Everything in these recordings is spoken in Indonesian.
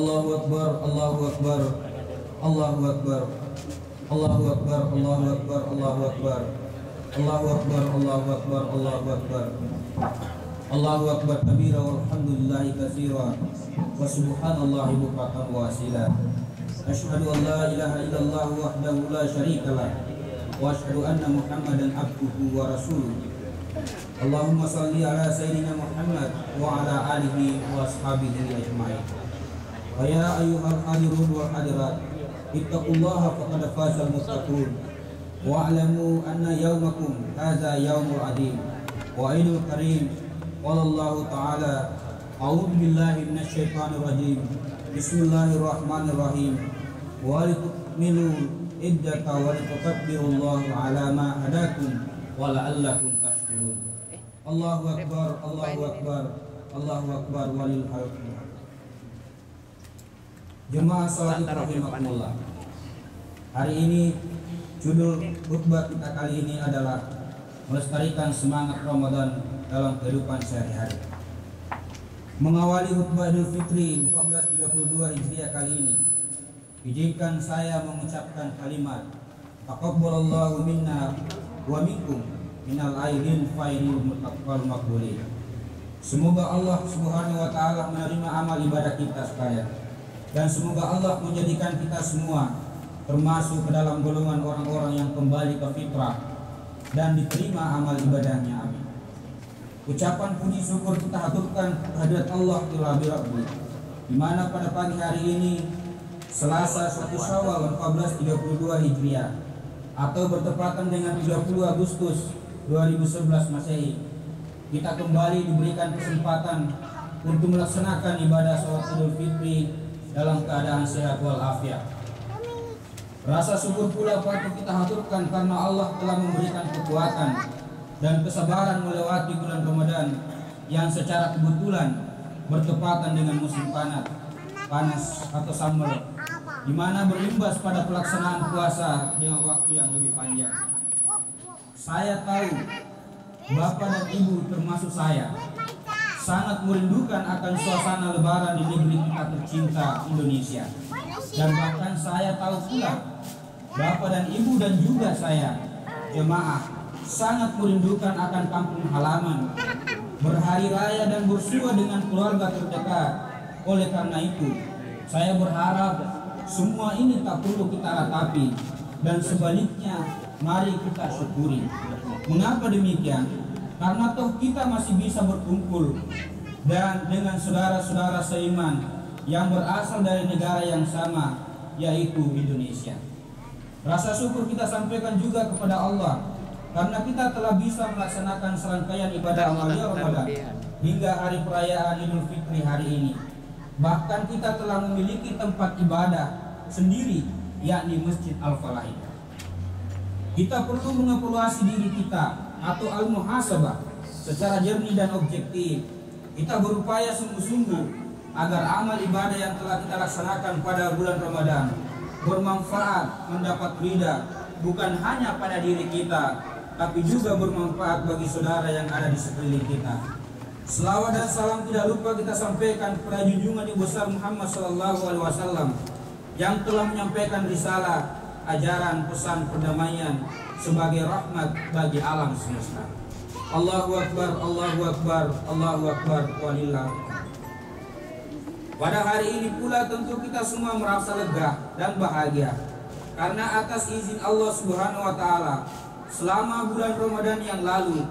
Allahu Akbar, Allahu Akbar, Allahu Akbar, Allahu Akbar, Allahu Akbar, Allahu Akbar, Allahu Akbar, Allahu Akbar, Allahu Akbar, Allahu Akbar kabira walhamdulillahi katsira wa subhanallahi bukratan wa asila. Asyhadu an la ilaha illallah wahdahu la syarikalah wa asyhadu anna Muhammadan abduhu wa rasuluh. Allahumma salli ala sayyidina Muhammad wa ala alihi wa ashabihi ajma'in. Wa ya ayyuhal hadirun wal hadirat, ittaqullaha faqad fazal muttaqun wa a'lamu anna yawmakum hadza yawmul adim wa idul karim. Qala Allah ta'ala, a'udzu billahi minasy syaithanir rajim. Bismillahirrahmanirrahim. Wa litukmilu iddata wa litukabbirullaha ala ma hadakum wa la'allakum tashkurun. Allahu Akbar, Allahu Akbar, Allahu Akbar walil hamd. Jemaah salat rahimakumullah. Hari ini judul khutbah kita kali ini adalah melestarikan semangat Ramadan dalam kehidupan sehari-hari. Mengawali khutbah Idul Fitri 1432 Hijriah kali ini, izinkan saya mengucapkan kalimat taqabbalallahu minna wa minkum minal aidin fairil mutaqabbal maqbulin. Semoga Allah Subhanahu wa taala menerima amal ibadah kita sekalian, dan semoga Allah menjadikan kita semua termasuk ke dalam golongan orang-orang yang kembali ke fitrah dan diterima amal ibadahnya. Amin. Ucapan puji syukur kita haturkan kehadirat Allah Rabbi, di mana pada pagi hari ini Selasa 1 Syawal 1432 Hijriah atau bertepatan dengan 30 Agustus 2011 Masehi, kita kembali diberikan kesempatan untuk melaksanakan ibadah sholat Idul Fitri dalam keadaan sehat walafiat. Rasa syukur pula patut kita haturkan karena Allah telah memberikan kekuatan dan kesabaran melewati bulan Ramadan yang secara kebetulan bertepatan dengan musim panas atau summer, di mana berimbas pada pelaksanaan puasa dengan waktu yang lebih panjang. Saya tahu Bapak dan Ibu termasuk saya sangat merindukan akan suasana lebaran di negeri kita tercinta Indonesia. Dan bahkan saya tahu pula Bapak dan Ibu dan juga saya jemaah sangat merindukan akan kampung halaman, berhari raya dan bersua dengan keluarga terdekat. Oleh karena itu, saya berharap semua ini tak perlu kita ratapi, dan sebaliknya mari kita syukuri. Mengapa demikian? Karena toh kita masih bisa berkumpul dan dengan saudara-saudara seiman yang berasal dari negara yang sama, yaitu Indonesia. Rasa syukur kita sampaikan juga kepada Allah karena kita telah bisa melaksanakan serangkaian ibadah amalia Ramadan hingga hari perayaan Idul Fitri hari ini. Bahkan kita telah memiliki tempat ibadah sendiri, yakni Masjid Al-Falah. Kita perlu mengevaluasi diri kita atau al-muhasabah secara jernih dan objektif. Kita berupaya sungguh-sungguh agar amal ibadah yang telah kita laksanakan pada bulan Ramadan bermanfaat, mendapat ridha bukan hanya pada diri kita, tapi juga bermanfaat bagi saudara yang ada di sekeliling kita. Selawat dan salam tidak lupa kita sampaikan kepada junjungan Ibu besar Muhammad SAW yang telah menyampaikan risalah, ajaran, pesan perdamaian sebagai rahmat bagi alam semesta. Allahu Akbar, Allahu Akbar, Allahu Akbar walillah. Pada hari ini pula tentu kita semua merasa lega dan bahagia karena atas izin Allah Subhanahu wa taala selama bulan Ramadan yang lalu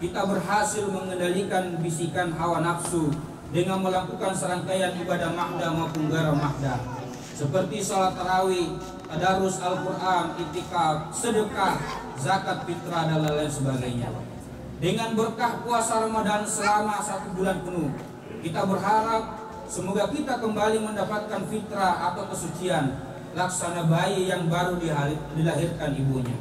kita berhasil mengendalikan bisikan hawa nafsu dengan melakukan serangkaian ibadah mahda maupun gara mahda seperti salat tarawih, tadarus Al-Quran, itikaf, sedekah, zakat fitrah dan lain sebagainya. Dengan berkah puasa Ramadan selama 1 bulan penuh, kita berharap semoga kita kembali mendapatkan fitrah atau kesucian laksana bayi yang baru dilahirkan ibunya.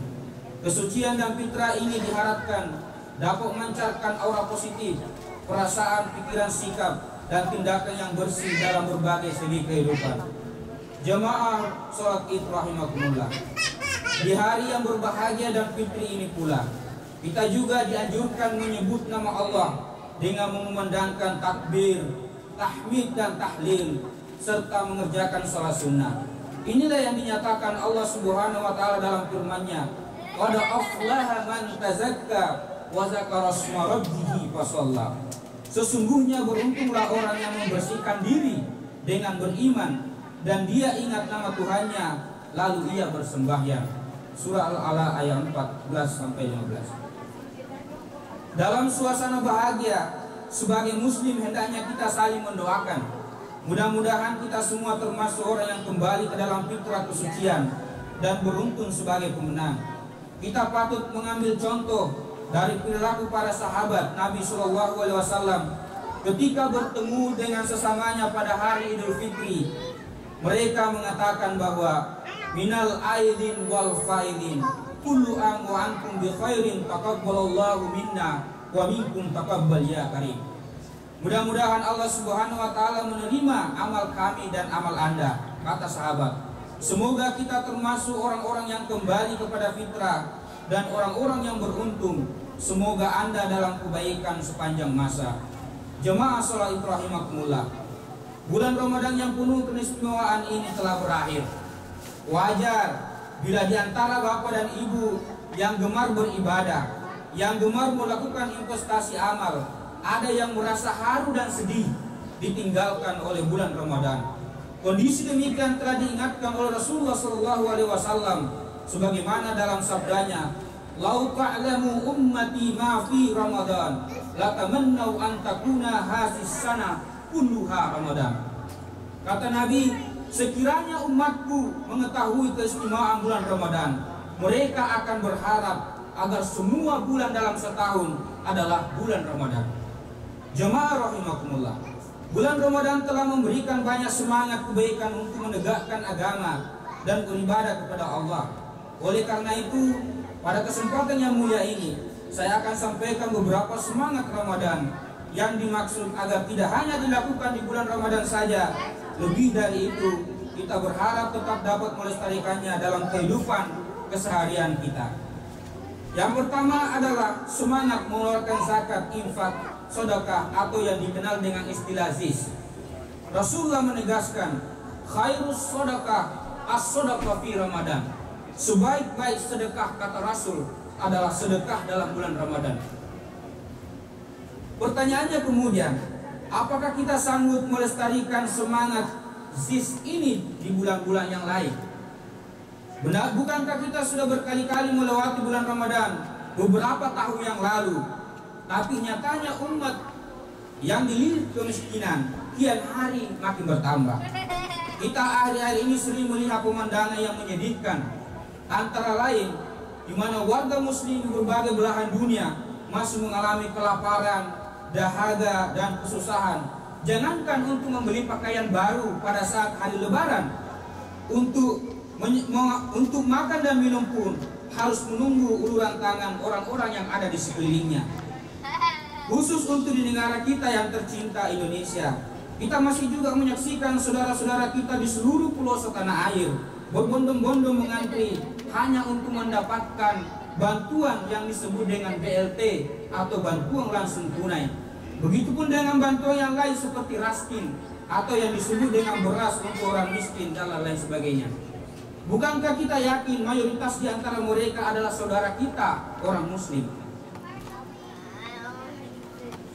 Kesucian dan fitrah ini diharapkan dapat memancarkan aura positif, perasaan, pikiran, sikap, dan tindakan yang bersih dalam berbagai segi kehidupan. Jemaah sholat Id rahimakumullah, di hari yang berbahagia dan fitri ini pula kita juga dianjurkan menyebut nama Allah dengan mengumandangkan takbir, tahmid dan tahlil serta mengerjakan sholat sunnah. Inilah yang dinyatakan Allah Subhanahu wa taala dalam firman-Nya, "Qad aflaha man tazakka wa dzakara isma rabbih fasalla." Sesungguhnya beruntunglah orang yang membersihkan diri dengan beriman dan dia ingat nama Tuhannya lalu ia bersembahyang. Surah Al-A'la ayat 14-15. Dalam suasana bahagia sebagai muslim hendaknya kita saling mendoakan. Mudah-mudahan kita semua termasuk orang yang kembali ke dalam fitrah kesucian dan beruntung sebagai pemenang. Kita patut mengambil contoh dari perilaku para sahabat Nabi SAW ketika bertemu dengan sesamanya pada hari Idul Fitri. Mereka mengatakan bahwa minal aidin wal faidin kullu am wa antum bi khairin taqabbalallahu minna wa minkum taqabbal ya karim. Mudah-mudahan Allah Subhanahu wa taala menerima amal kami dan amal Anda, kata sahabat. Semoga kita termasuk orang-orang yang kembali kepada fitrah dan orang-orang yang beruntung. Semoga Anda dalam kebaikan sepanjang masa. Jemaah salat rahimakumullah. Bulan Ramadan yang penuh keistimewaan ini telah berakhir. Wajar bila di antara bapak dan ibu yang gemar beribadah, yang gemar melakukan investasi amal, ada yang merasa haru dan sedih ditinggalkan oleh bulan Ramadan. Kondisi demikian telah diingatkan oleh Rasulullah SAW sebagaimana dalam sabdanya, "Lau ta'lamu ummati ma fi Ramadan, latamannau an takuna hazis sana kulluha Ramadan." Kata Nabi, sekiranya umatku mengetahui keistimewaan bulan Ramadan, mereka akan berharap agar semua bulan dalam setahun adalah bulan Ramadan. Jemaah rahimakumullah, bulan Ramadan telah memberikan banyak semangat kebaikan untuk menegakkan agama dan beribadah kepada Allah. Oleh karena itu, pada kesempatan yang mulia ini, saya akan sampaikan beberapa semangat Ramadan yang dimaksud agar tidak hanya dilakukan di bulan Ramadan saja. Lebih dari itu, kita berharap tetap dapat melestarikannya dalam kehidupan keseharian kita. Yang pertama adalah semangat mengeluarkan zakat, infak, sedekah atau yang dikenal dengan istilah ZIS. Rasulullah menegaskan, khairus sedekah as-sedekah fi Ramadan. Sebaik-baik sedekah, kata Rasul, adalah sedekah dalam bulan Ramadan. Pertanyaannya kemudian, apakah kita sanggup melestarikan semangat ZIS ini di bulan-bulan yang lain? Benar, bukankah kita sudah berkali-kali melewati bulan Ramadan beberapa tahun yang lalu? Tapi nyatanya umat yang dililit kemiskinan kian hari makin bertambah. Kita hari-hari ini sering melihat pemandangan yang menyedihkan, antara lain di mana warga muslim di berbagai belahan dunia masih mengalami kelaparan, dahaga dan kesusahan. Jangankan untuk membeli pakaian baru pada saat hari Lebaran, untuk makan dan minum pun harus menunggu uluran tangan orang-orang yang ada di sekelilingnya. Khusus untuk di negara kita yang tercinta Indonesia, kita masih juga menyaksikan saudara-saudara kita di seluruh pelosok tanah air berbondong-bondong mengantri hanya untuk mendapatkan bantuan yang disebut dengan BLT atau bantuan langsung tunai. Begitupun dengan bantuan yang lain seperti raskin atau yang disebut dengan beras untuk orang miskin dan lain sebagainya. Bukankah kita yakin mayoritas di antara mereka adalah saudara kita, orang muslim?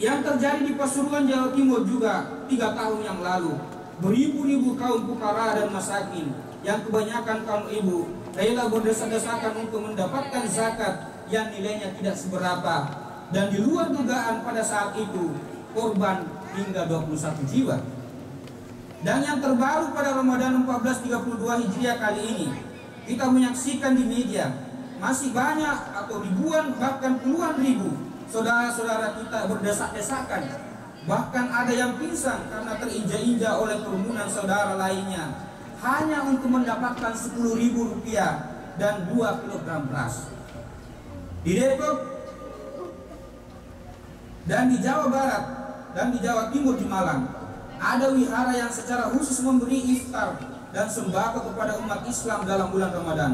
Yang terjadi di Pasuruan, Jawa Timur juga 3 tahun yang lalu, beribu-ribu kaum fukara dan masakin yang kebanyakan kaum ibu rela berdesak-desakan untuk mendapatkan zakat yang nilainya tidak seberapa, dan di luar dugaan pada saat itu korban hingga 21 jiwa. Dan yang terbaru pada Ramadan 1432 Hijriah kali ini, kita menyaksikan di media masih banyak atau ribuan bahkan puluhan ribu saudara-saudara kita berdesak-desakan. Bahkan ada yang pingsan karena terinjak-injak oleh kerumunan saudara lainnya hanya untuk mendapatkan Rp10.000 dan 2 kg beras. Di Depok dan di Jawa Barat dan di Jawa Timur, di Malang, ada wihara yang secara khusus memberi iftar dan sembako kepada umat Islam dalam bulan Ramadan.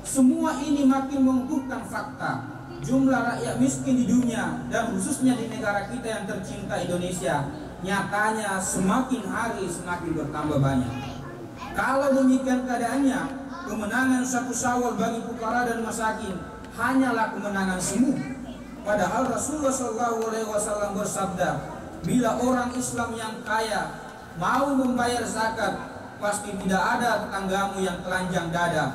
Semua ini makin mengukuhkan fakta jumlah rakyat miskin di dunia dan khususnya di negara kita yang tercinta Indonesia nyatanya semakin hari semakin bertambah banyak. Kalau demikian keadaannya, kemenangan 1 Syawal bagi fukara dan masakin hanyalah kemenangan semu. Padahal Rasulullah SAW bersabda, bila orang Islam yang kaya mau membayar zakat, pasti tidak ada tetanggamu yang telanjang dada,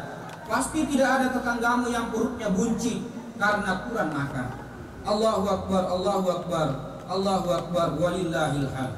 pasti tidak ada tetanggamu yang perutnya buncit karena kurang makan. Allahu Akbar, Allahu Akbar, Allahu Akbar, walillahil hamd.